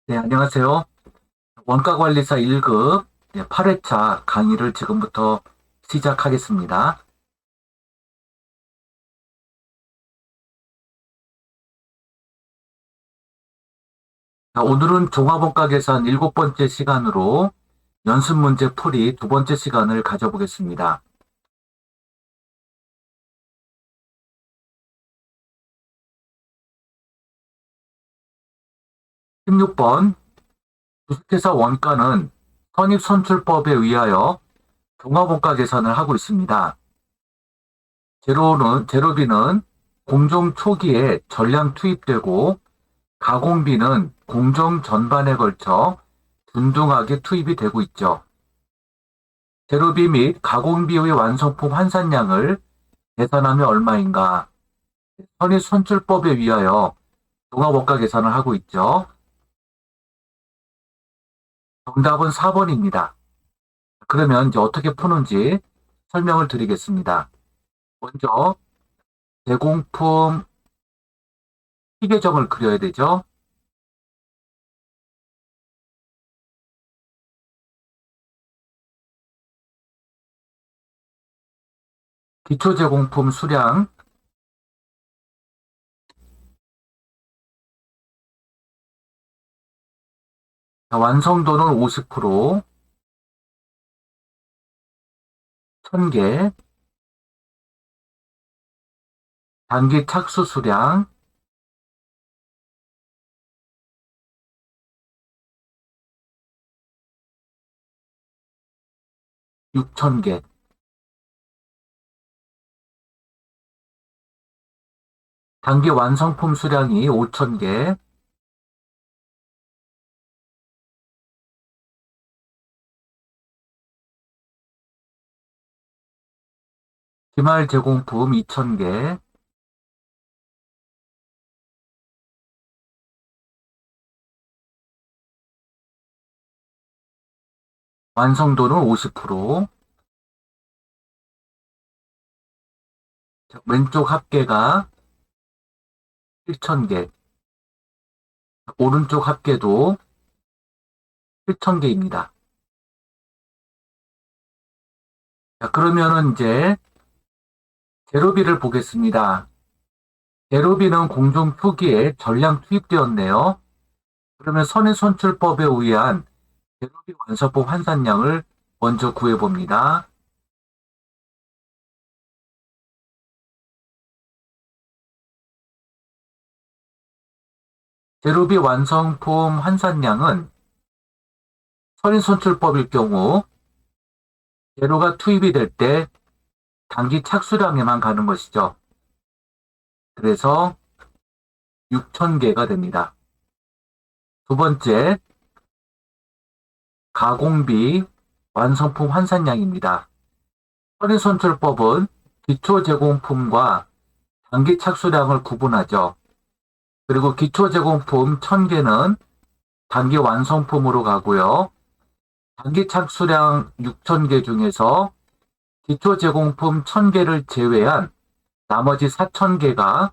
네, 안녕하세요. 원가관리사 1급 8회차 강의를 지금부터 시작하겠습니다. 자, 오늘은 종합원가 계산 7번째 시간으로 연습 문제 풀이 2번째 시간을 가져보겠습니다. 16번 주식회사 원가는 선입선출법에 의하여 종합원가 계산을 하고 있습니다. 재료비는 공정 초기에 전량 투입되고 가공비는 공정 전반에 걸쳐 균등하게 투입이 되고 있죠. 재료비 및 가공비의 완성품 환산량을 계산하면 얼마인가? 선입선출법에 의하여 종합원가 계산을 하고 있죠. 정답은 4번입니다. 그러면 이제 어떻게 푸는지 설명을 드리겠습니다. 먼저 제공품 희계점을 그려야 되죠. 기초제공품 수량 완성도는 50%, 1000개, 단기 착수 수량 6000개, 단기 완성품 수량이 5000개, 기말 제공품 2000개, 완성도는 50%, 왼쪽 합계가 7000개, 오른쪽 합계도 7000개입니다. 자, 그러면은 이제 재료비를 보겠습니다. 재료비는 공정 초기에 전량 투입되었네요. 그러면 선의선출법에 의한 재료비 완성품 환산량을 먼저 구해봅니다. 재료비 완성품 환산량은 선의선출법일 경우 재료가 투입이 될 때 단기 착수량에만 가는 것이죠. 그래서 6000개가 됩니다. 두 번째, 가공비 완성품 환산량입니다. 선의선출법은 기초제공품과 단기 착수량을 구분하죠. 그리고 기초제공품 1000개는 단기 완성품으로 가고요. 단기 착수량 6000개 중에서 기초제공품 1000개를 제외한 나머지 4000개가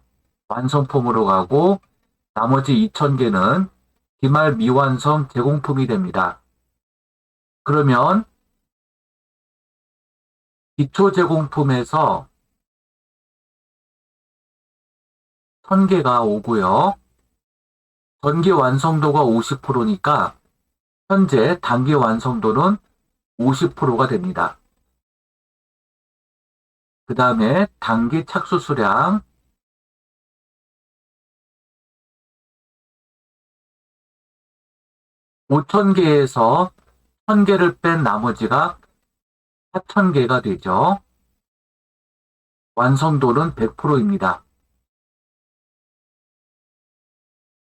완성품으로 가고 나머지 2000개는 기말 미완성 제공품이 됩니다. 그러면 기초제공품에서 1000개가 오고요. 전기 완성도가 50%니까 현재 단기 완성도는 50%가 됩니다. 그 다음에 단기 착수 수량 5000개에서 1000개를 뺀 나머지가 4000개가 되죠. 완성도는 100%입니다.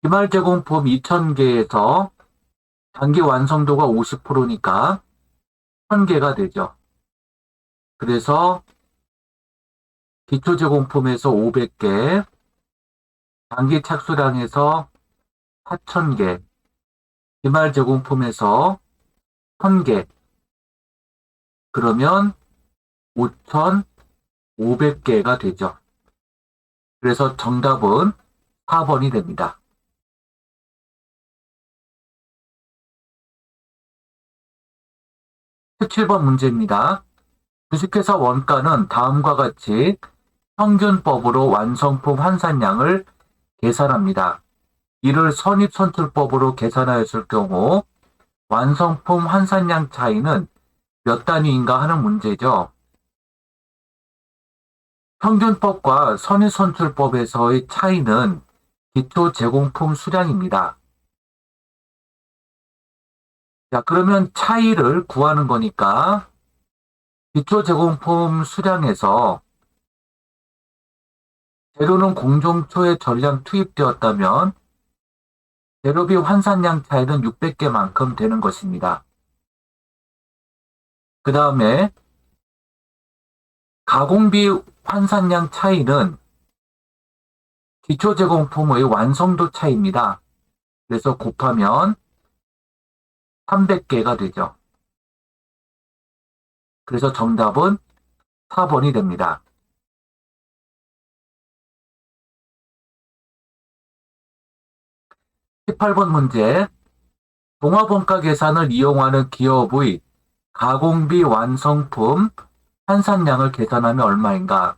기말 제공품 2000개에서 단기 완성도가 50%니까 1000개가 되죠. 그래서 기초 제공품에서 500개, 단기 착수량에서 4000개, 기말 제공품에서 1000개, 그러면 5500개가 되죠. 그래서 정답은 4번이 됩니다. 17번 문제입니다. 주식회사 원가는 다음과 같이 평균법으로 완성품 환산량을 계산합니다. 이를 선입선출법으로 계산하였을 경우 완성품 환산량 차이는 몇 단위인가 하는 문제죠. 평균법과 선입선출법에서의 차이는 기초 제공품 수량입니다. 자, 그러면 차이를 구하는 거니까 기초 제공품 수량에서 재료는 공정초에 전량 투입되었다면 재료비 환산량 차이는 600개만큼 되는 것입니다. 그 다음에 가공비 환산량 차이는 기초 제공품의 완성도 차이입니다. 그래서 곱하면 300개가 되죠. 그래서 정답은 4번이 됩니다. 18번 문제. 종합원가 계산을 이용하는 기업의 가공비 완성품 환산량을 계산하면 얼마인가?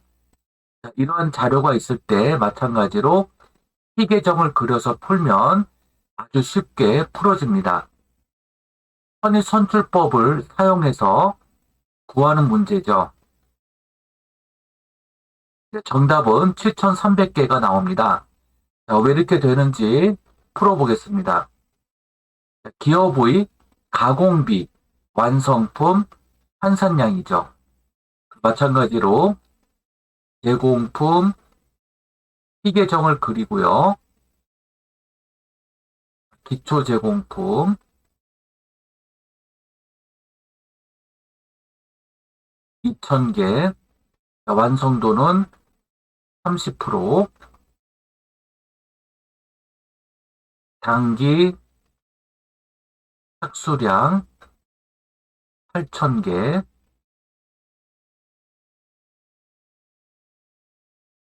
이러한 자료가 있을 때 마찬가지로 희계점을 그려서 풀면 아주 쉽게 풀어집니다. 선입선출법을 사용해서 구하는 문제죠. 정답은 7,300개가 나옵니다. 자, 왜 이렇게 되는지 풀어보겠습니다. 기업의 가공비, 완성품, 환산량이죠. 마찬가지로 제공품, 희계점을 그리고요. 기초 제공품, 2000개, 완성도는 30%, 단기 착수량 8000개,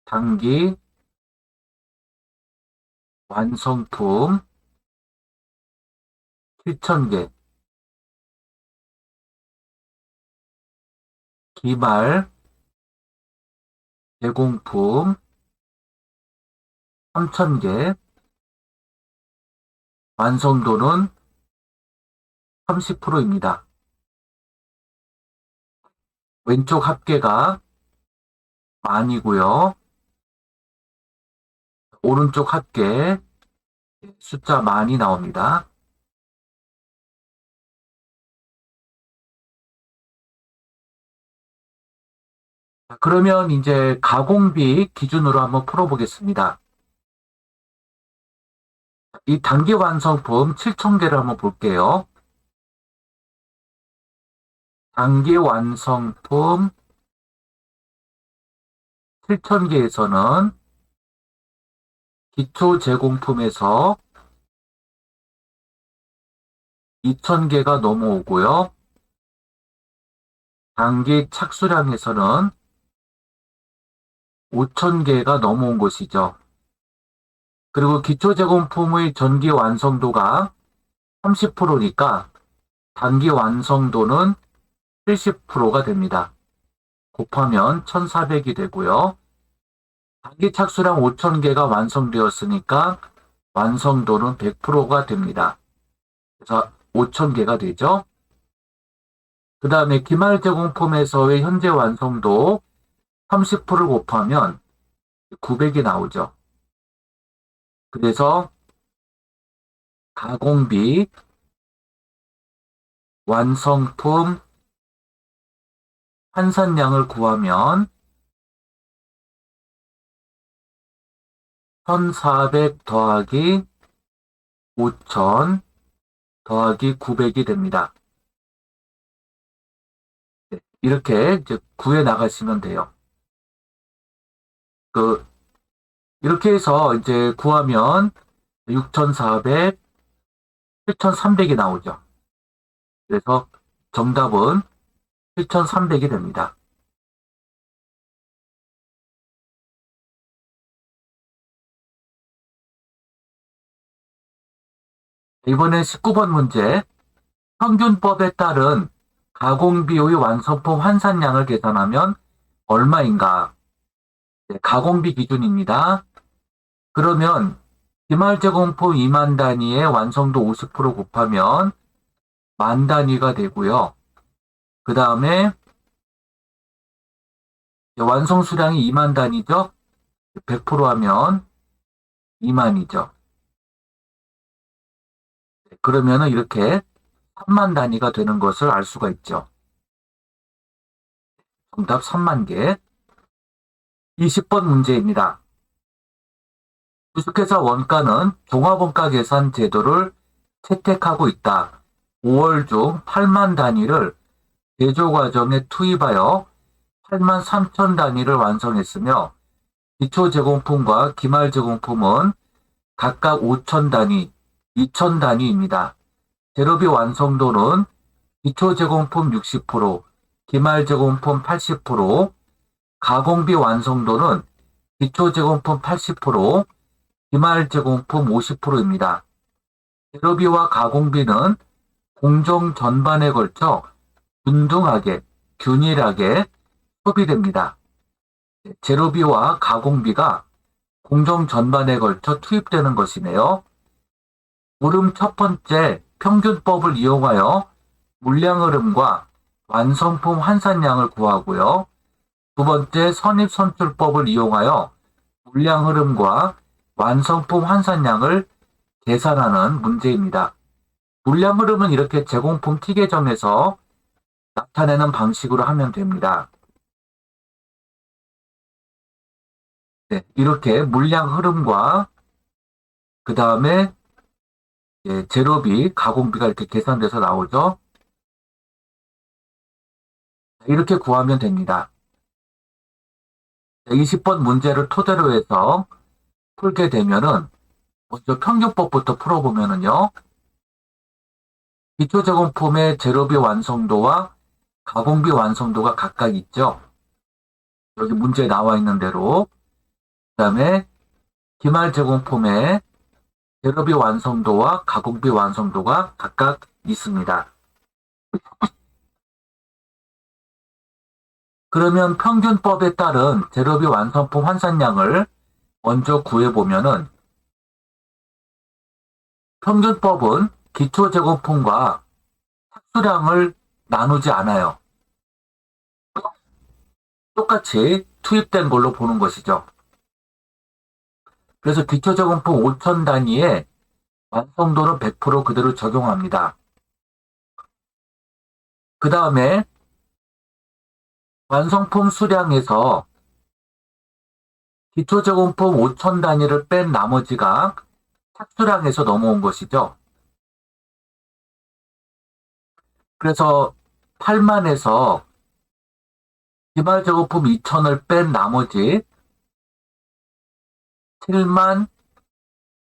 단기 완성품 7000개, 기말 제공품 3000개, 완성도는 30%입니다. 왼쪽 합계가 만이고요. 오른쪽 합계 숫자 만이 나옵니다. 그러면 이제 가공비 기준으로 한번 풀어보겠습니다. 이 단기 완성품 7000개를 한번 볼게요. 단기 완성품 7000개에서는 기초 제공품에서 2000개가 넘어오고요. 단기 착수량에서는 5000개가 넘어온 것이죠. 그리고 기초 제공품의 전기 완성도가 30%니까 단기 완성도는 70%가 됩니다. 곱하면 1400이 되고요. 단기 착수량 5000개가 완성되었으니까 완성도는 100%가 됩니다. 그래서 5000개가 되죠. 그 다음에 기말 제공품에서의 현재 완성도 30%를 곱하면 900이 나오죠. 그래서 가공비, 완성품, 환산량을 구하면 1400 더하기 5000 더하기 900이 됩니다. 네, 이렇게 이제 구해 나가시면 돼요. 그, 이렇게 해서 이제 구하면 6400, 7300이 나오죠. 그래서 정답은 7300이 됩니다. 이번엔 19번 문제. 평균법에 따른 가공비의 완성품 환산량을 계산하면 얼마인가? 네, 가공비 기준입니다. 그러면 기말제공품 2만 단위의 완성도 50% 곱하면 만 단위가 되고요. 그 다음에 완성 수량이 2만 단위죠? 100% 하면 2만이죠. 그러면은 이렇게 3만 단위가 되는 것을 알 수가 있죠. 정답 3만 개. 20번 문제입니다. 주식회사 원가는 종합원가 계산 제도를 채택하고 있다. 5월 중 8만 단위를 제조 과정에 투입하여 8만 3천 단위를 완성했으며 기초 제공품과 기말 제공품은 각각 5천 단위, 2천 단위입니다. 재료비 완성도는 기초 제공품 60%, 기말 제공품 80%, 가공비 완성도는 기초 제공품 80%, 기말 제공품 50%입니다. 재료비와 가공비는 공정 전반에 걸쳐 균등하게, 균일하게 소비됩니다. 재료비와 가공비가 공정 전반에 걸쳐 투입되는 것이네요. 물음 첫 번째 평균법을 이용하여 물량 흐름과 완성품 환산량을 구하고요. 두 번째 선입선출법을 이용하여 물량 흐름과 완성품 환산량을 계산하는 문제입니다. 물량 흐름은 이렇게 제공품 T계정에서 나타내는 방식으로 하면 됩니다. 네, 이렇게 물량 흐름과 그 다음에 재료비, 가공비가 이렇게 계산돼서 나오죠. 이렇게 구하면 됩니다. 20번 문제를 토대로 해서 풀게 되면은 먼저 평균법부터 풀어보면은요. 기초제공품의 재료비 완성도와 가공비 완성도가 각각 있죠. 여기 문제에 나와 있는 대로. 그 다음에 기말 제공품의 재료비 완성도와 가공비 완성도가 각각 있습니다. 그러면 평균법에 따른 재료비 완성품 환산량을 먼저 구해보면은 평균법은 기초제공품과 착수량을 나누지 않아요. 똑같이 투입된 걸로 보는 것이죠. 그래서 기초제공품 5천 단위에 완성도는 100% 그대로 적용합니다. 그 다음에 완성품 수량에서 기초제공품 5천 단위를 뺀 나머지가 착수량에서 넘어온 것이죠. 그래서 8만에서 기말제공품 2천을 뺀 나머지 7만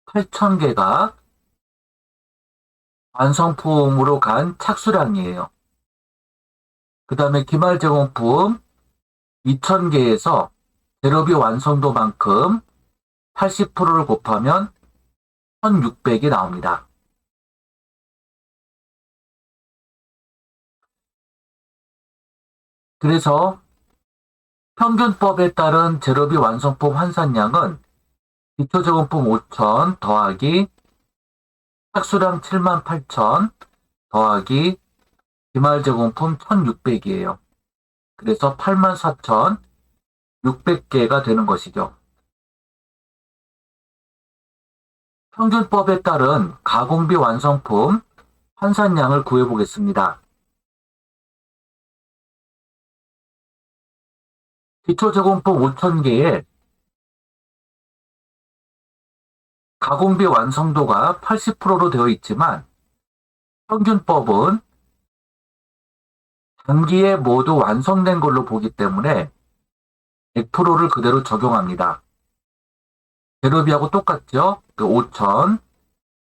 8천 개가 완성품으로 간 착수량이에요. 그 다음에 기말제공품 2,000개에서 재료비 완성도만큼 80%를 곱하면 1,600이 나옵니다. 그래서 평균법에 따른 재료비 완성품 환산량은 기초제공품 5,000 더하기 착수량 78,000 더하기 기말제공품 1,600이에요. 그래서 84,600개가 되는 것이죠. 평균법에 따른 가공비 완성품 환산량을 구해보겠습니다. 기초제공품 5,000개에 가공비 완성도가 80%로 되어 있지만 평균법은 단기에 모두 완성된 걸로 보기 때문에 100%를 그대로 적용합니다. 재료비하고 똑같죠? 5천.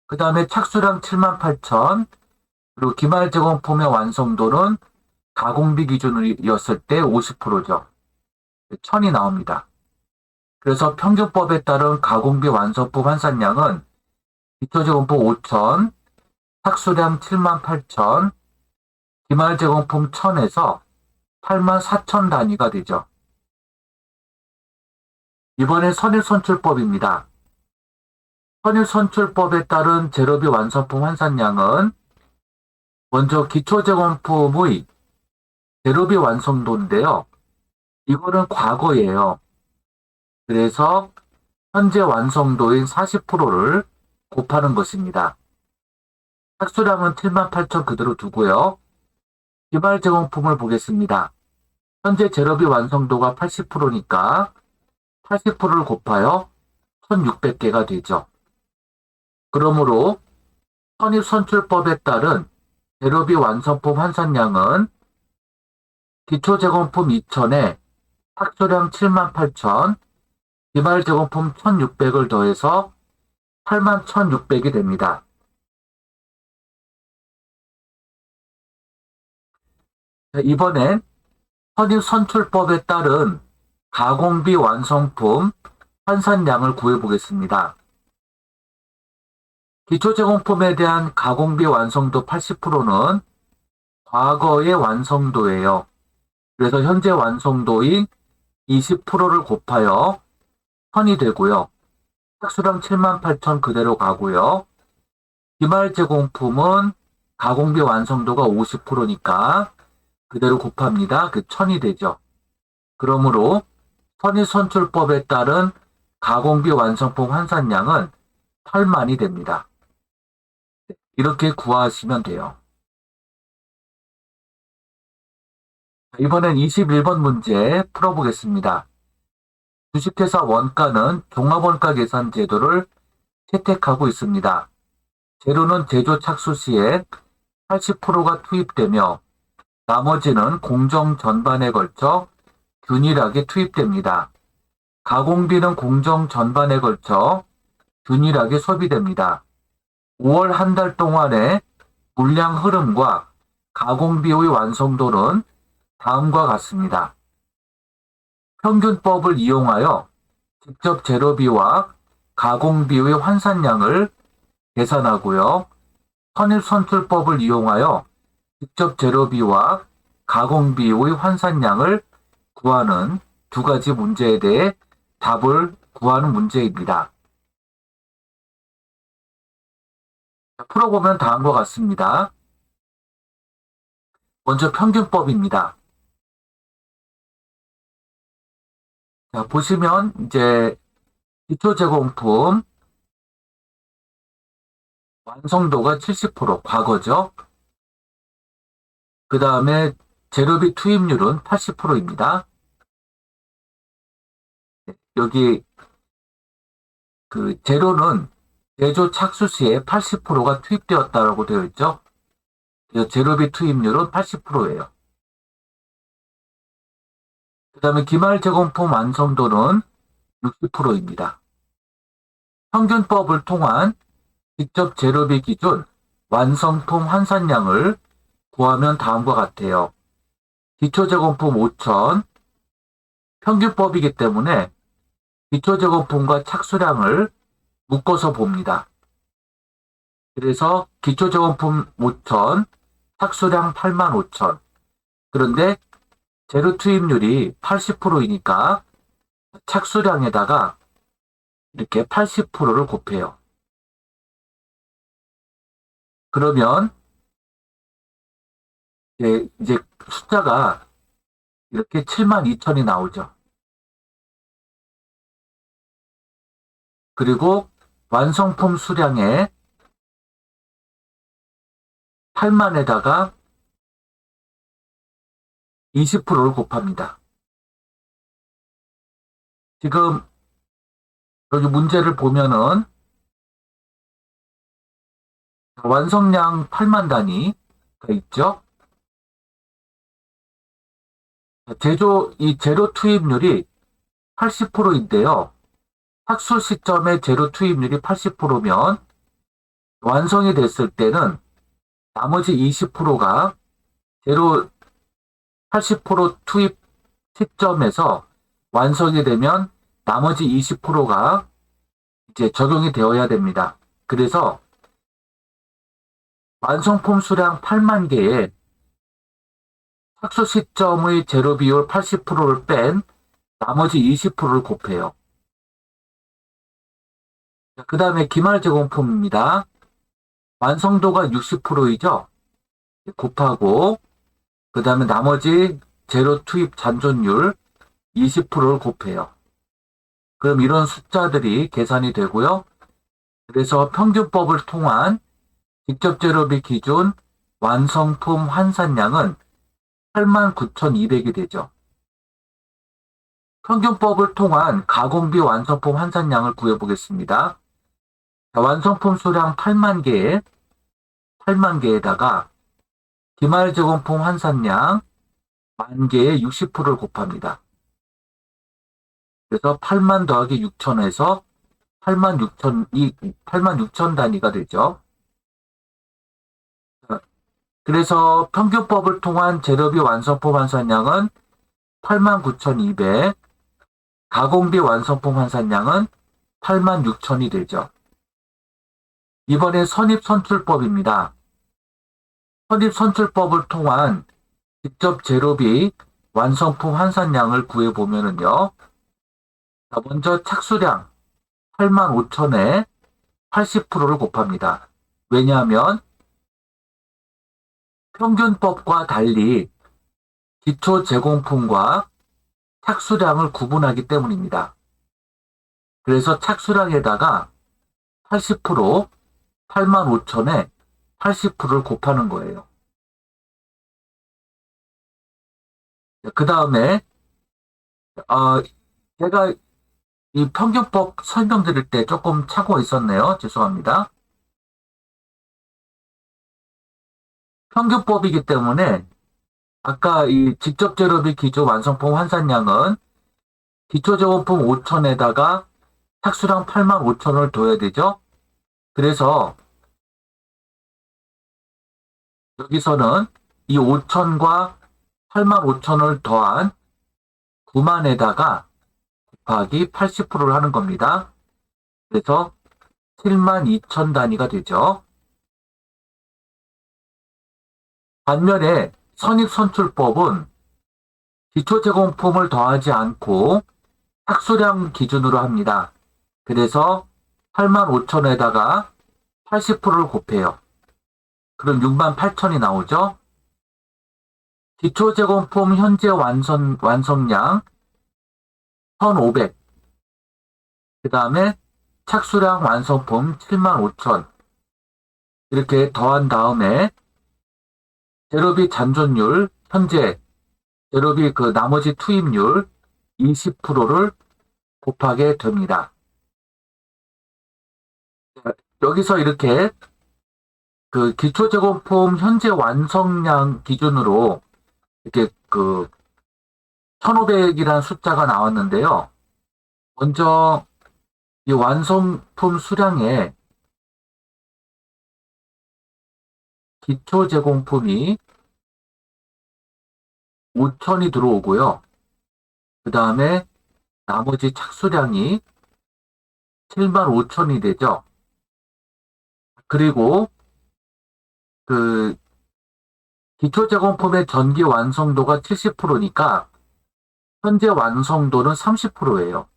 그 다음에 착수량 78,000. 그리고 기말 제공품의 완성도는 가공비 기준이었을 때 50%죠. 1000이 나옵니다. 그래서 평균법에 따른 가공비 완성품 환산량은 기초제공품 5,000, 착수량 78,000, 기말 제공품 1,000에서 84,000 단위가 되죠. 이번엔 선일선출법입니다. 선일선출법에 따른 재료비 완성품 환산량은 먼저 기초제공품의 재료비 완성도인데요. 이거는 과거예요. 그래서 현재 완성도인 40%를 곱하는 것입니다. 착수량은 78,000 그대로 두고요. 기말 제공품을 보겠습니다. 현재 재료비 완성도가 80%니까 80%를 곱하여 1600개가 되죠. 그러므로 선입선출법에 따른 재료비 완성품 환산량은 기초제공품 2,000에 착수량 78,000, 기말 제공품 1,600을 더해서 81,600이 됩니다. 이번엔 선입선출법에 따른 가공비 완성품 환산량을 구해보겠습니다. 기초제공품에 대한 가공비 완성도 80%는 과거의 완성도예요. 그래서 현재 완성도인 20%를 곱하여 1000이 되고요. 착수량 78,000 그대로 가고요. 기말 제공품은 가공비 완성도가 50%니까 그대로 곱합니다. 1000이 되죠. 그러므로 선입선출법에 따른 가공비 완성품 환산량은 8만이 됩니다. 이렇게 구하시면 돼요. 이번엔 21번 문제 풀어보겠습니다. 주식회사 원가는 종합원가 계산 제도를 채택하고 있습니다. 재료는 제조 착수 시에 80%가 투입되며 나머지는 공정 전반에 걸쳐 균일하게 투입됩니다. 가공비는 공정 전반에 걸쳐 균일하게 소비됩니다. 5월 한 달 동안의 물량 흐름과 가공비의 완성도는 다음과 같습니다. 평균법을 이용하여 직접 재료비와 가공비의 환산량을 계산하고요. 선입선출법을 이용하여 직접 재료비와 가공비의 환산량을 구하는 두 가지 문제에 대해 답을 구하는 문제입니다. 풀어보면 다음과 같습니다. 먼저 평균법입니다. 자, 보시면 이제 기초제공품 완성도가 70% 과거죠. 그 다음에 재료비 투입률은 80%입니다. 여기 그 재료는 제조 착수 시에 80%가 투입되었다고 되어 있죠. 그래서 재료비 투입률은 80%예요. 그 다음에 기말 제공품 완성도는 60%입니다. 평균법을 통한 직접 재료비 기준 완성품 환산량을 구하면 다음과 같아요. 기초제공품 5,000, 평균법이기 때문에 기초제공품과 착수량을 묶어서 봅니다. 그래서 기초제공품 5,000, 착수량 85,000. 그런데 재료 투입률이 80%이니까 착수량에다가 이렇게 80%를 곱해요. 그러면 이제 숫자가 이렇게 72,000이 나오죠. 그리고 완성품 수량에 8만에다가 20%를 곱합니다. 지금 여기 문제를 보면은 완성량 8만 단위가 있죠. 이 제로 투입률이 80%인데요. 착수 시점의 제로 투입률이 80%면 완성이 됐을 때는 나머지 20%가 제로 80% 투입 시점에서 완성이 되면 나머지 20%가 이제 적용이 되어야 됩니다. 그래서 완성품 수량 8만 개에 착수 시점의 제로 비율 80%를 뺀 나머지 20%를 곱해요. 그 다음에 기말 제공품입니다. 완성도가 60%이죠? 곱하고 그 다음에 나머지 제로 투입 잔존율 20%를 곱해요. 그럼 이런 숫자들이 계산이 되고요. 그래서 평균법을 통한 직접 제로비 기준 완성품 환산량은 89,200이 되죠. 평균법을 통한 가공비 완성품 환산량을 구해보겠습니다. 완성품 수량 8만 개에다가 기말 제공품 환산량 10,000개에 60%를 곱합니다. 그래서 8만 더하기 6천에서 86,000 단위가 되죠. 그래서 평균법을 통한 재료비 완성품 환산량은 89,200, 가공비 완성품 환산량은 86,000이 되죠. 이번에 선입선출법입니다. 선입선출법을 통한 직접 재료비 완성품 환산량을 구해보면은요. 먼저 착수량 85,000에 80%를 곱합니다. 왜냐하면 평균법과 달리 기초 제공품과 착수량을 구분하기 때문입니다. 그래서 착수량에다가 80%, 85,000에 80%를 곱하는 거예요. 그 다음에 제가 이 평균법 설명드릴 때 조금 착오가 있었네요. 죄송합니다. 평균법이기 때문에 아까 이 직접 재료비 기준 완성품 환산량은 기초 제공품 5,000에다가 착수량 85,000을 둬야 되죠. 그래서 여기서는 이 5,000과 85,000을 더한 9만에다가 곱하기 80%를 하는 겁니다. 그래서 72,000 단위가 되죠. 반면에 선입선출법은 기초 제공품을 더하지 않고 착수량 기준으로 합니다. 그래서 85,000에다가 80%를 곱해요. 그럼 68,000이 나오죠. 기초 제공품 현재 완성량 1,500. 그 다음에 착수량 완성품 75,000. 이렇게 더한 다음에 재료비 잔존율, 현재 재료비 그 나머지 투입률 20%를 곱하게 됩니다. 여기서 이렇게 그 기초 제공품 현재 완성량 기준으로 이렇게 그 1,500이라는 숫자가 나왔는데요. 먼저 이 완성품 수량에 기초 제공품이 5,000이 들어오고요. 그 다음에 나머지 착수량이 75,000이 되죠. 그리고 그 기초 제공품의 전기 완성도가 70%니까 현재 완성도는 30%예요.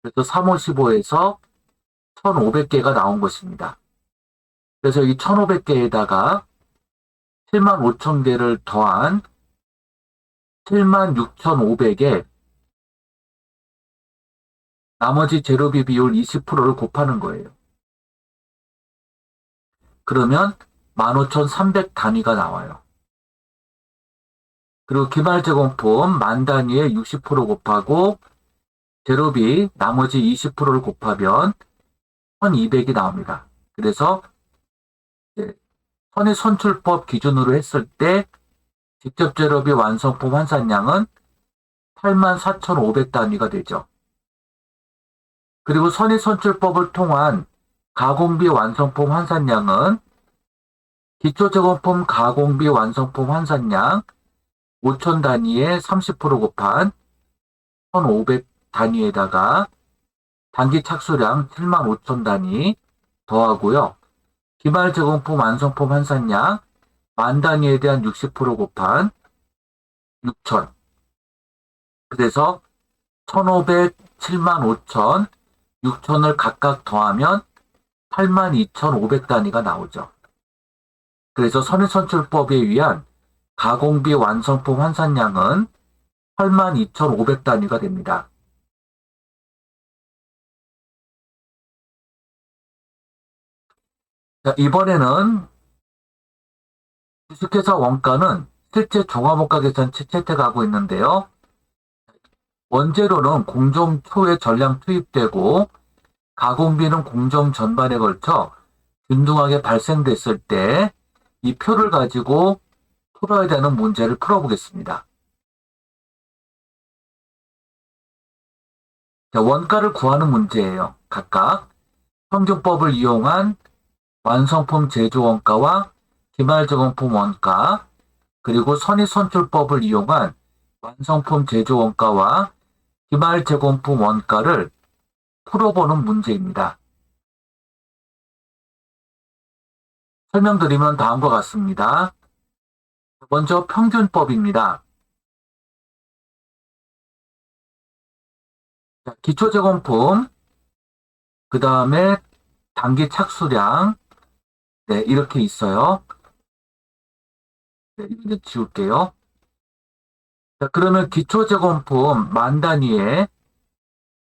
그래서 355에서 1,500개가 나온 것입니다. 그래서 이 1,500개에다가 75,000개를 더한 76,500에 나머지 재료비 비율 20%를 곱하는 거예요. 그러면 15,300 단위가 나와요. 그리고 기말 제공품 10,000단위에 60% 곱하고 재료비 나머지 20%를 곱하면 1,200이 나옵니다. 그래서 선의선출법 기준으로 했을 때 직접 제로비 완성품 환산량은 84,500단위가 되죠. 그리고 선의선출법을 통한 가공비 완성품 환산량은 기초제공품 가공비 완성품 환산량 5,000단위에 30% 곱한 1,500단위에다가 단기 착수량 75,000단위 더하고요. 기말제공품 완성품 환산량 10,000단위에 대한 60% 곱한 6,000. 그래서 1,500, 75,000, 6,000을 각각 더하면 82,500단위가 나오죠. 그래서 선의선출법에 의한 가공비 완성품 환산량은 82,500단위가 됩니다. 자, 이번에는 주식회사 원가는 실제 종합원가 계산치 채택하고 있는데요. 원재료는 공정 초에 전량 투입되고 가공비는 공정 전반에 걸쳐 균등하게 발생됐을 때 이 표를 가지고 풀어야 되는 문제를 풀어보겠습니다. 자, 원가를 구하는 문제예요. 각각 평균법을 이용한 완성품 제조원가와 기말제공품 원가, 그리고 선의선출법을 이용한 완성품 제조원가와 기말제공품 원가를 풀어보는 문제입니다. 설명드리면 다음과 같습니다. 먼저 평균법입니다. 기초제공품, 그 다음에 단기 착수량, 네, 이렇게 있어요. 네, 이제 지울게요. 자, 그러면 기초제공품 10,000단위에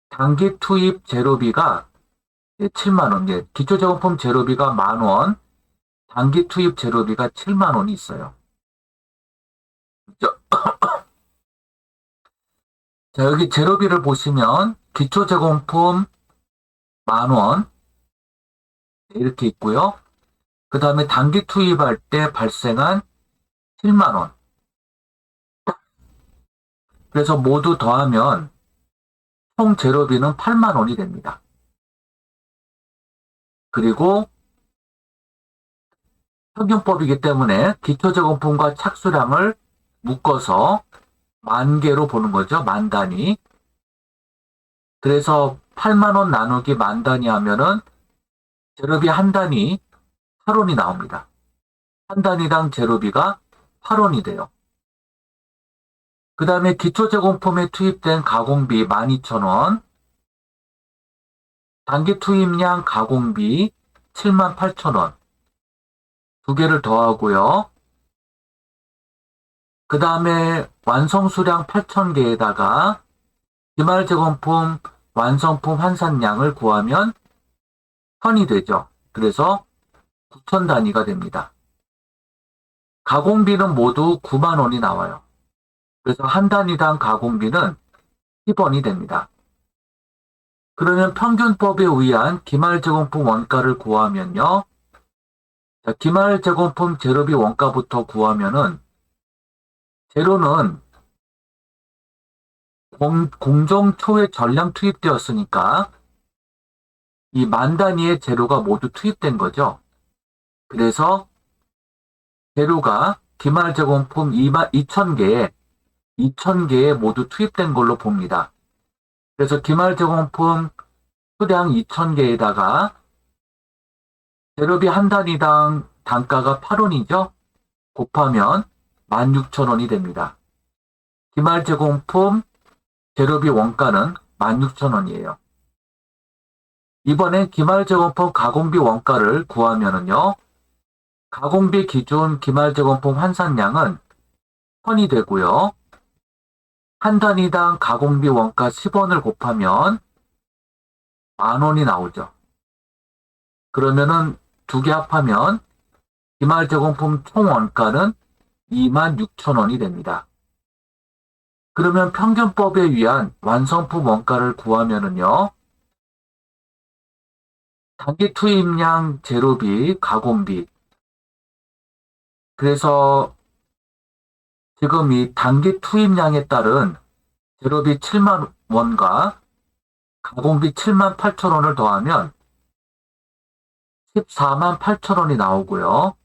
단기 투입 제로비가 70,000원, 예, 기초제공품 제로비가 10,000원, 단기 투입 제로비가 70,000원이 있어요. 자, 여기 제로비를 보시면 기초제공품 10,000원 이렇게 있고요. 그 다음에 단기 투입할 때 발생한 70,000원. 그래서 모두 더하면 총 제로비는 80,000원이 됩니다. 그리고 평균법이기 때문에 기초제공품과 착수량을 묶어서 10,000개로 보는 거죠. 10,000단위. 그래서 80,000원 나누기 10,000단위 하면은 제로비 한 단위 8원이 나옵니다. 한 단위당 제로비가 8원이 돼요. 그 다음에 기초제공품에 투입된 가공비 12,000원, 단기 투입량 가공비 78,000원, 두 개를 더하고요. 그 다음에 완성수량 8,000개에다가 기말제공품 완성품 환산량을 구하면 1,000이 되죠. 그래서 9,000단위가 됩니다. 가공비는 모두 90,000원이 나와요. 그래서 한 단위당 가공비는 10원이 됩니다. 그러면 평균법에 의한 기말제공품 원가를 구하면요. 자, 기말제공품 제로비 원가부터 구하면은 재료는 공정 초에 전량 투입되었으니까 이 10,000단위의 재료가 모두 투입된 거죠. 그래서 재료가 기말제공품 2,000개에 모두 투입된 걸로 봅니다. 그래서 기말제공품 수량 2,000개에다가 재료비 한 단위당 단가가 8원이죠. 곱하면 16,000원이 됩니다. 기말제공품 재료비 원가는 16,000원이에요. 이번엔 기말제공품 가공비 원가를 구하면은요. 가공비 기준 기말제공품 환산량은 1,000이 되고요. 한 단위당 가공비 원가 10원을 곱하면 10,000원이 나오죠. 그러면은 두 개 합하면 기말제공품 총 원가는 26,000원이 됩니다. 그러면 평균법에 의한 완성품 원가를 구하면은요. 단기 투입량 제로비, 가공비. 그래서 지금 이 단기 투입량에 따른 제로비 7만 원과 가공비 7만 8천 원을 더하면 14만 8천 원이 나오고요.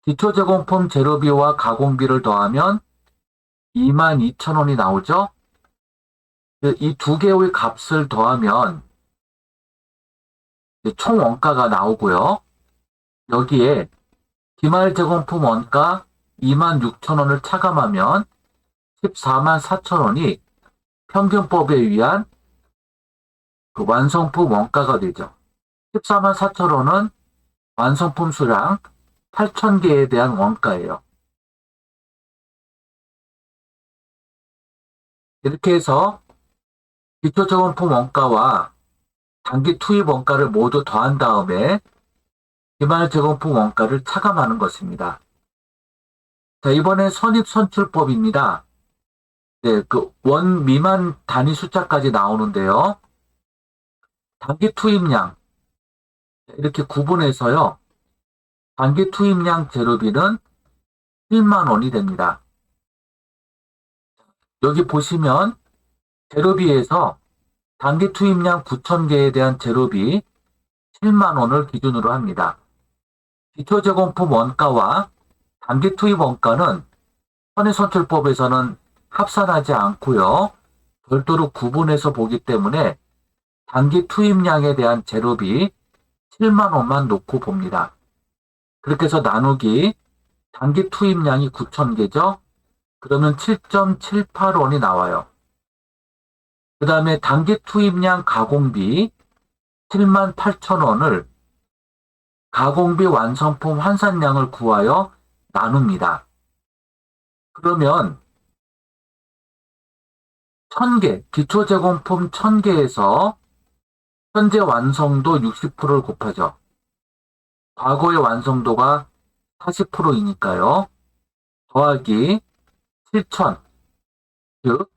기초제공품 제로비와 가공비를 더하면 2만 2천 원이 나오죠. 이 두 개의 값을 더하면 총 원가가 나오고요. 여기에 기말 제공품 원가 2만 6천 원을 차감하면 14만 4천 원이 평균법에 의한 그 완성품 원가가 되죠. 14만 4천 원은 완성품 수량 8천 개에 대한 원가예요. 이렇게 해서 기초제공품 원가와 단기 투입 원가를 모두 더한 다음에 기말 제공품 원가를 차감하는 것입니다. 자, 이번엔 선입선출법입니다. 네, 그 원 미만 단위 숫자까지 나오는데요. 단기 투입량 이렇게 구분해서요. 단기 투입량 제로비는 1만 원이 됩니다. 여기 보시면 제로비에서 단기 투입량 9천 개에 대한 제로비 7만 원을 기준으로 합니다. 기초제공품 원가와 단기 투입 원가는 선의선출법에서는 합산하지 않고요. 별도로 구분해서 보기 때문에 단기 투입량에 대한 제로비 7만 원만 놓고 봅니다. 그렇게 해서 나누기 단기 투입량이 9천 개죠. 그러면 7.78원이 나와요. 그 다음에 단기 투입량 가공비 7만 8천 원을 가공비 완성품 환산량을 구하여 나눕니다. 그러면 1000개, 기초제공품 1000개에서 현재 완성도 60%를 곱하죠. 과거의 완성도가 40%이니까요. 더하기 7,000, 즉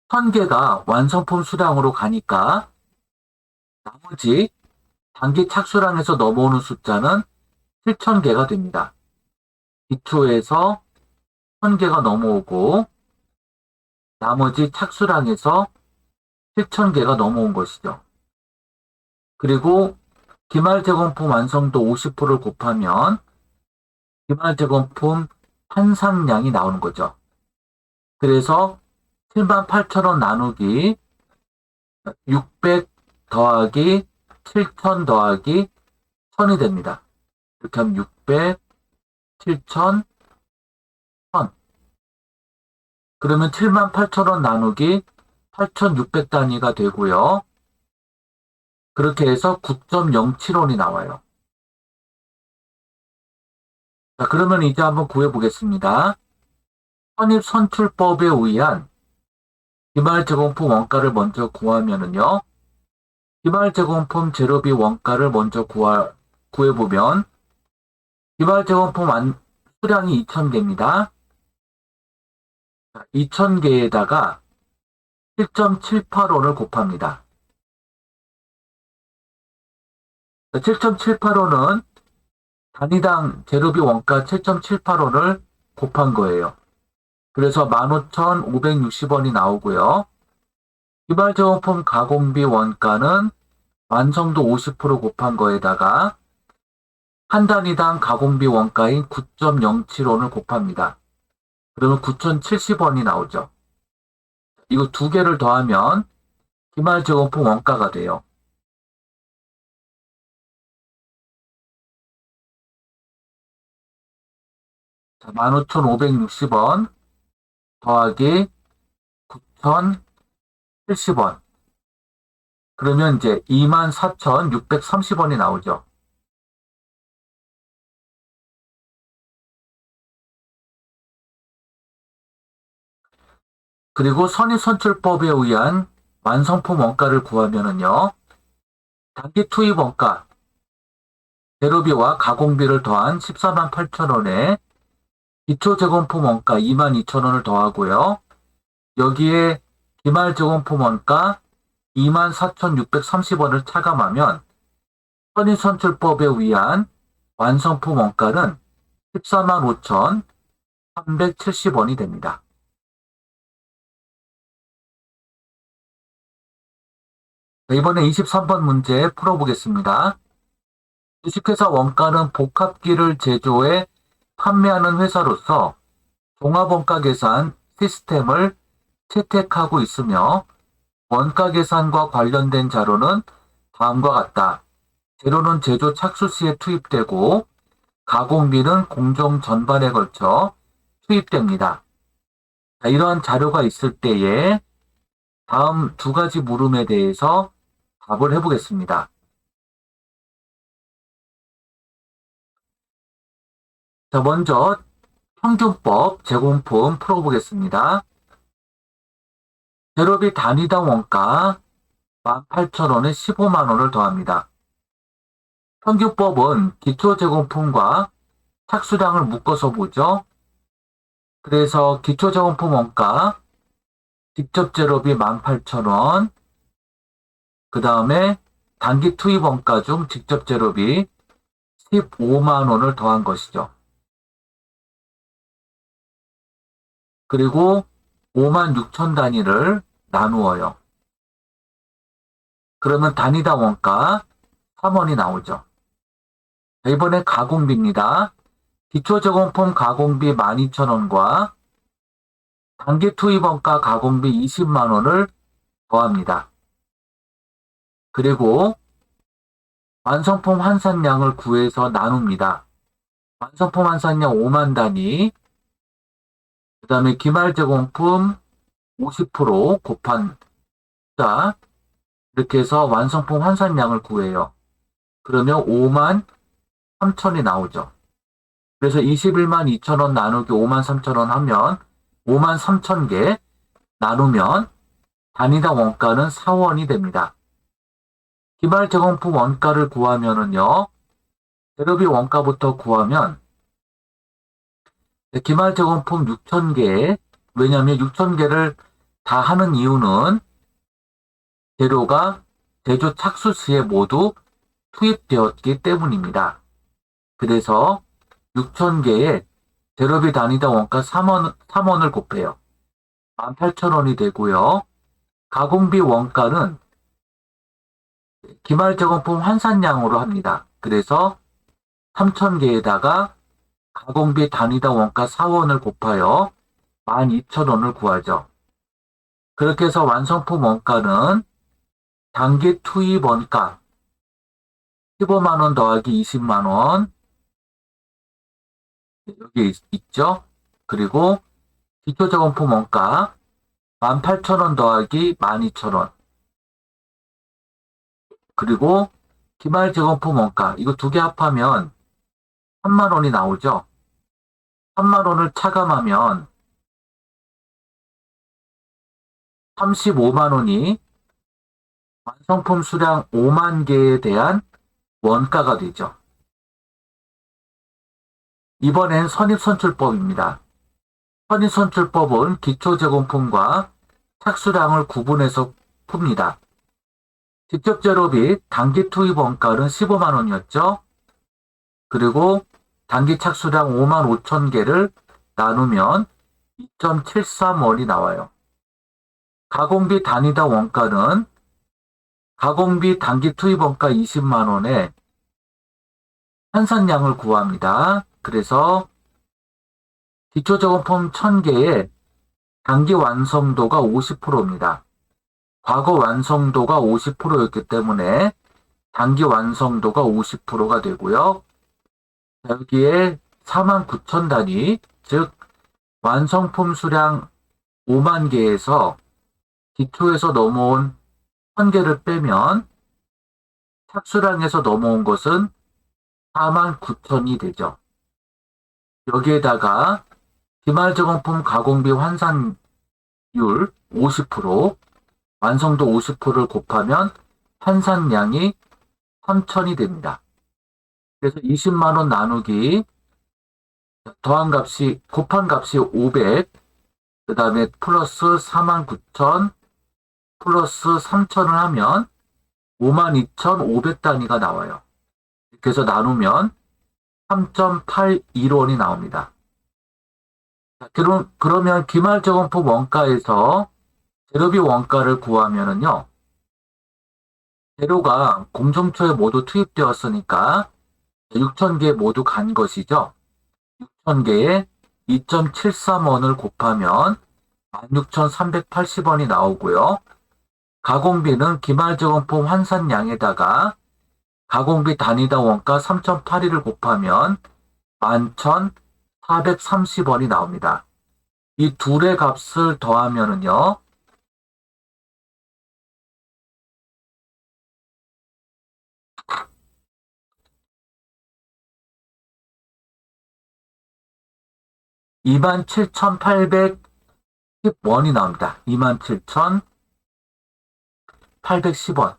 1000개가 완성품 수량으로 가니까 나머지 단기 착수량에서 넘어오는 숫자는 7,000개가 됩니다. 기초에서 1000개가 넘어오고 나머지 착수량에서 7,000개가 넘어온 것이죠. 그리고 기말 제공품 완성도 50%를 곱하면 기말 제공품 환산량이 나오는 거죠. 그래서 78,000원 나누기 600 더하기 7,000 더하기 1000이 됩니다. 이렇게 하면 600, 7,000, 1000. 그러면 78,000원 나누기 8,600 단위가 되고요. 그렇게 해서 9.07원이 나와요. 자, 그러면 이제 한번 구해보겠습니다. 선입선출법에 의한 기말제공품 원가를 먼저 구하면은요. 기말제공품 제로비 원가를 먼저 구해보면 기말제공품 수량이 2,000개입니다. 2,000개에다가 7.78원을 곱합니다. 7.78원은 단위당 제로비 원가 7.78원을 곱한 거예요. 그래서 15,560원이 나오고요. 기말제공품 가공비 원가는 완성도 50% 곱한 거에다가 한 단위당 가공비 원가인 9.07원을 곱합니다. 그러면 9,070원이 나오죠. 이거 두 개를 더하면 기말제공품 원가가 돼요. 자, 15,560원 더하기 9,070원. 그러면 이제 24,630원이 나오죠. 그리고 선입선출법에 의한 완성품 원가를 구하면은요. 단기 투입 원가, 제로비와 가공비를 더한 14만 8천원에 기초제공품 원가 2만 2천원을 더하고요. 여기에 기말제공품 원가 24,630원을 차감하면 선입선출법에 의한 완성품 원가는 145,370원이 됩니다. 이번에 23번 문제 풀어보겠습니다. 주식회사 원가는 복합기를 제조해 판매하는 회사로서 종합원가 계산 시스템을 채택하고 있으며 원가 계산과 관련된 자료는 다음과 같다. 재료는 제조 착수 시에 투입되고 가공비는 공정 전반에 걸쳐 투입됩니다. 이러한 자료가 있을 때에 다음 두 가지 물음에 대해서 답을 해보겠습니다. 자, 먼저 평균법 제공품 풀어보겠습니다. 재료비 단위당 원가 18,000원에 15만원을 더합니다. 평균법은 기초제공품과 착수량을 묶어서 보죠. 그래서 기초제공품 원가 직접 재료비 18,000원, 그 다음에 단기 투입 원가 중 직접 재료비 15만원을 더한 것이죠. 그리고 56,000 단위를 나누어요. 그러면 단위당 원가 3원이 나오죠. 이번에 가공비입니다. 기초제공품 가공비 12,000원과 단기 투입 원가 가공비 20만원을 더합니다. 그리고 완성품 환산량을 구해서 나눕니다. 완성품 환산량 5만 단위, 그 다음에 기말제공품 50% 곱한 숫자, 이렇게 해서 완성품 환산량을 구해요. 그러면 5만 3천이 나오죠. 그래서 21만 2천원 나누기 5만 3천원 하면 5만 3천 개 나누면 단위당 원가는 4원이 됩니다. 기말제공품 원가를 구하면은요, 재료비 원가부터 구하면 기말제공품 6,000개, 왜냐하면 6,000개를 다 하는 이유는 재료가 제조 착수 시에 모두 투입되었기 때문입니다. 그래서 6,000개에 재료비 단위당 원가 3원을 곱해요. 18,000원이 되고요. 가공비 원가는 기말제공품 환산량으로 합니다. 그래서 3,000개에다가 가공비 단위당 원가 4원을 곱하여 12,000원을 구하죠. 그렇게 해서 완성품 원가는 단기 투입 원가 15만원 더하기 20만원 여기 있죠. 그리고 기초제공품 원가 18,000원 더하기 12,000원 그리고 기말제공품 원가 이거 두 개 합하면 3만원이 나오죠. 3만원을 차감하면 35만원이 완성품 수량 5만 개에 대한 원가가 되죠. 이번엔 선입선출법입니다. 선입선출법은 기초제공품과 착수량을 구분해서 풉니다. 직접 재료비 단기 투입 원가는 15만원이었죠. 그리고 단기 착수량 5만 5천 개를 나누면 2.73원이 나와요. 가공비 단위당 원가는 가공비 단기 투입 원가 20만원에 환산량을 구합니다. 그래서 기초제공품 1000개에 단기 완성도가 50%입니다. 과거 완성도가 50%였기 때문에 단기 완성도가 50%가 되고요. 여기에 49,000 단위, 즉 완성품 수량 5만 개에서 기초에서 넘어온 1000개를 빼면 착수량에서 넘어온 것은 49,000이 되죠. 여기에다가 기말제공품 가공비 환산율 50%, 완성도 50%를 곱하면 환산량이 3,000이 됩니다. 그래서 20만원 나누기 더한 값이 곱한 값이 500, 그 다음에 플러스 49,000 플러스 3,000을 하면 52,500단위가 나와요. 이렇게 해서 나누면 3.815원이 나옵니다. 자, 그러면 기말저금품 원가에서 재료비 원가를 구하면은요, 재료가 공정초에 모두 투입되었으니까 6,000개 모두 간 것이죠. 6,000개에 2.73원을 곱하면 16,380원이 나오고요. 가공비는 기말저금품 환산량에다가 가공비 단위당 원가 3,081을 곱하면 11,430원이 나옵니다. 이 둘의 값을 더하면은요, 27,810원이 나옵니다. 27,810원.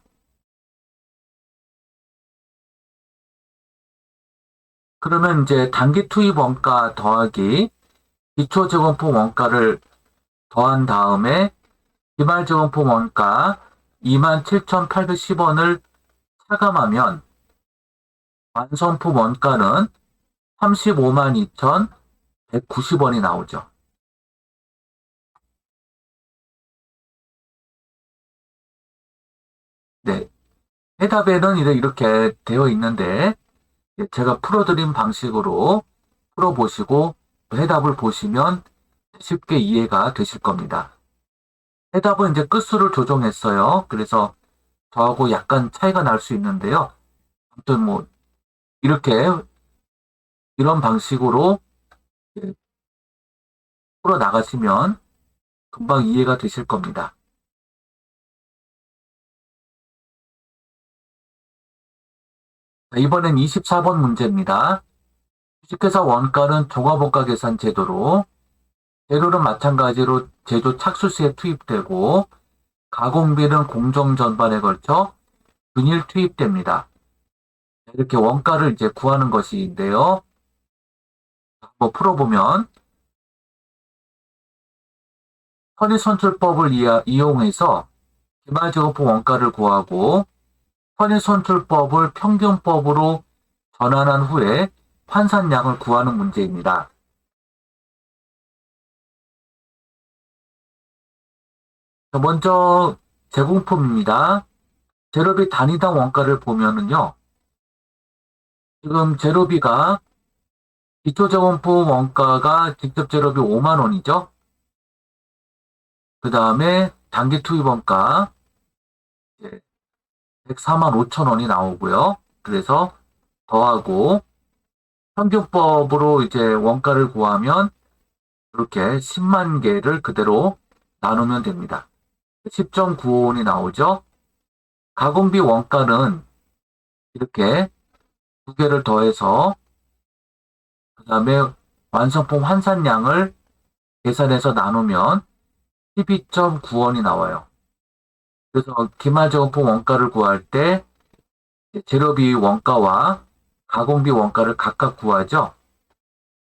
그러면 이제 단기 투입 원가 더하기 기초저금품 원가를 더한 다음에 기말저금품 원가 27,810원을 차감하면 완성품 원가는 352,190원이 나오죠. 네. 해답에는 이렇게 되어 있는데 제가 풀어드린 방식으로 풀어보시고 해답을 보시면 쉽게 이해가 되실 겁니다. 해답은 이제 끝수를 조정했어요. 그래서 저하고 약간 차이가 날 수 있는데요. 아무튼 뭐 이런 방식으로 풀어 나가시면 금방 이해가 되실 겁니다. 자, 이번엔 24번 문제입니다. 주식회사 원가는 종합원가 계산 제도로 재료는 마찬가지로 제조 착수시에 투입되고 가공비는 공정 전반에 걸쳐 균일 투입됩니다. 이렇게 원가를 이제 구하는 것인데요. 한번 풀어보면 선의선출법을 이용해서 기말저금품 원가를 구하고 선의선출법을 평균법으로 전환한 후에 환산량을 구하는 문제입니다. 먼저 제공품입니다. 재료비 단위당 원가를 보면은요. 지금 재료비가 기초저금품 원가가 직접 재료비 5만 원이죠. 그 다음에 단기 투입 원가 104만 5천 원이 나오고요. 그래서 더하고 평균법으로 이제 원가를 구하면 이렇게 10만 개를 그대로 나누면 됩니다. 10.95원이 나오죠. 가공비 원가는 이렇게 두 개를 더해서 그 다음에 완성품 환산량을 계산해서 나누면 12.9원이 나와요. 그래서 기말저금품 원가를 구할 때 재료비 원가와 가공비 원가를 각각 구하죠.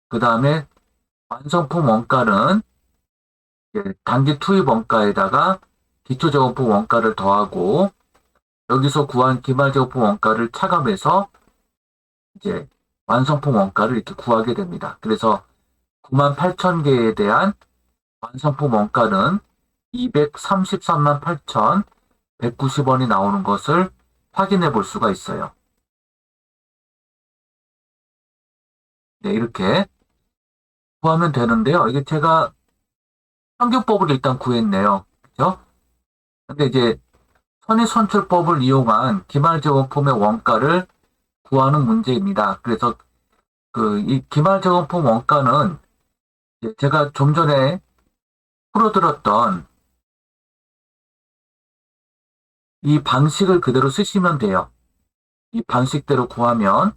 그 다음에 완성품 원가는 단기 투입 원가에다가 기초저금품 원가를 더하고 여기서 구한 기말저금품 원가를 차감해서 이제 완성품 원가를 이렇게 구하게 됩니다. 그래서 98,000개에 대한 완성품 원가는 233만 8,190원이 나오는 것을 확인해 볼 수가 있어요. 네, 이렇게 구하면 되는데요. 이게 제가 평균법을 일단 구했네요. 그죠? 근데 이제 선의선출법을 이용한 기말저금품의 원가를 구하는 문제입니다. 그래서 이 기말저금품 원가는 제가 좀 전에 풀어드렸던 이 방식을 그대로 쓰시면 돼요. 이 방식대로 구하면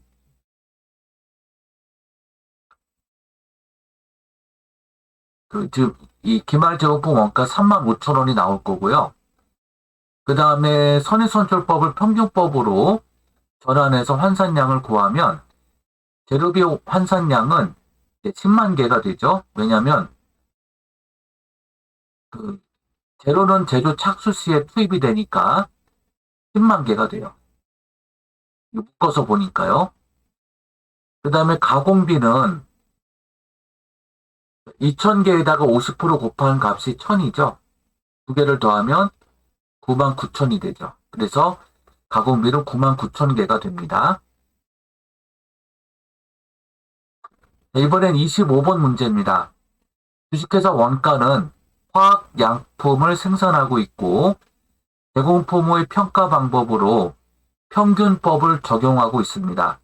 즉 이 기말저금품 원가 35,000원이 나올 거고요. 그 다음에 선의선출법을 평균법으로 전환해서 환산량을 구하면 재료비 환산량은 10만 개가 되죠. 왜냐하면 제로는 제조 착수 시에 투입이 되니까 10만 개가 돼요. 묶어서 보니까요. 그 다음에 가공비는 2,000개에다가 50% 곱한 값이 1,000이죠. 두 개를 더하면 99,000이 되죠. 그래서 가공비는 99,000개가 됩니다. 이번엔 25번 문제입니다. 주식회사 원가는 화학약품을 생산하고 있고 제공품의 평가 방법으로 평균법을 적용하고 있습니다.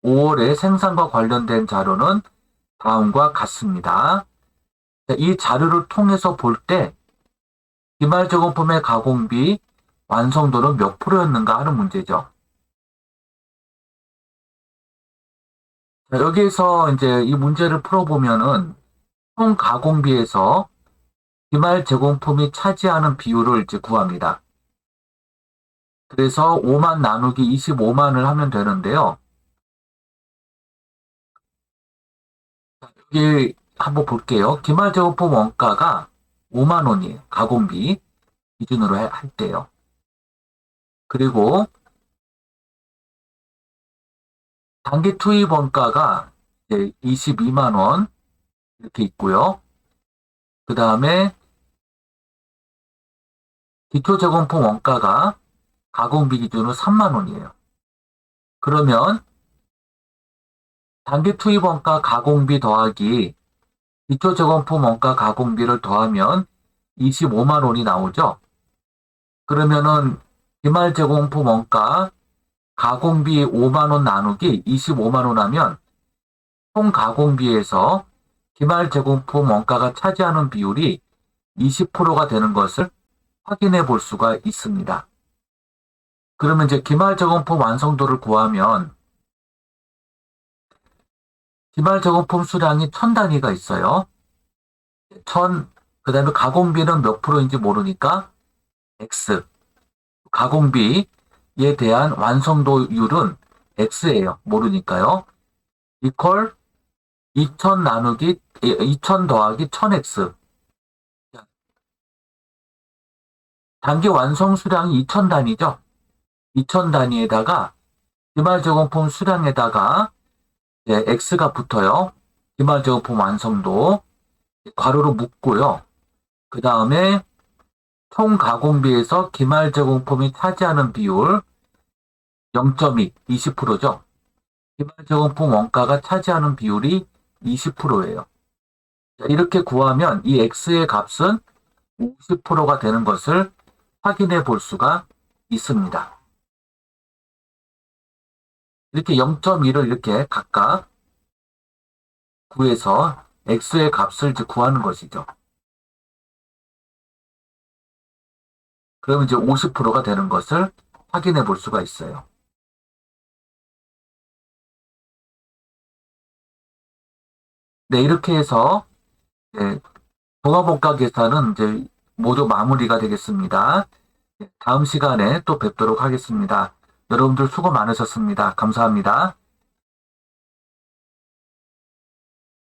5월에 생산과 관련된 자료는 다음과 같습니다. 이 자료를 통해서 볼 때 기말제공품의 가공비 완성도는 몇 프로였는가 하는 문제죠. 여기에서 이제 이 문제를 풀어보면은 총 가공비에서 기말 제공품이 차지하는 비율을 이제 구합니다. 그래서 5만 나누기 25만을 하면 되는데요. 여기 한번 볼게요. 기말 제공품 원가가 5만 원이에요. 가공비 기준으로 할 때요. 그리고 단기 투입 원가가 22만 원 이렇게 있고요. 그 다음에 기초 제공품 원가가 가공비 기준으로 3만 원이에요. 그러면 단기 투입 원가 가공비 더하기 기초 제공품 원가 가공비를 더하면 25만 원이 나오죠. 그러면은 기말 제공품 원가 가공비 5만 원 나누기 25만 원 하면 총 가공비에서 기말 제공품 원가가 차지하는 비율이 20%가 되는 것을 확인해 볼 수가 있습니다. 그러면 이제 기말 제공품 완성도를 구하면 기말 제공품 수량이 1000단위가 있어요. 1000, 그 다음에 가공비는 몇 프로인지 모르니까 X. 가공비에 대한 완성도율은 X예요. 모르니까요. 이퀄 2000 나누기 2000 더하기 1000X. 단기 완성 수량이 2000단위죠. 2000단위에다가 기말 제공품 수량에다가 X가 붙어요. 기말 제공품 완성도 괄호로 묶고요. 그 다음에 총 가공비에서 기말 제공품이 차지하는 비율 0.2, 20%죠. 기말 제공품 원가가 차지하는 비율이 20%예요. 이렇게 구하면 이 X의 값은 50%가 되는 것을 확인해 볼 수가 있습니다. 이렇게 0.2를 이렇게 각각 구해서 X의 값을 이제 구하는 것이죠. 그러면 이제 50%가 되는 것을 확인해 볼 수가 있어요. 네, 이렇게 해서 종합원가 계산은 이제 모두 마무리가 되겠습니다. 다음 시간에 또 뵙도록 하겠습니다. 여러분들 수고 많으셨습니다. 감사합니다.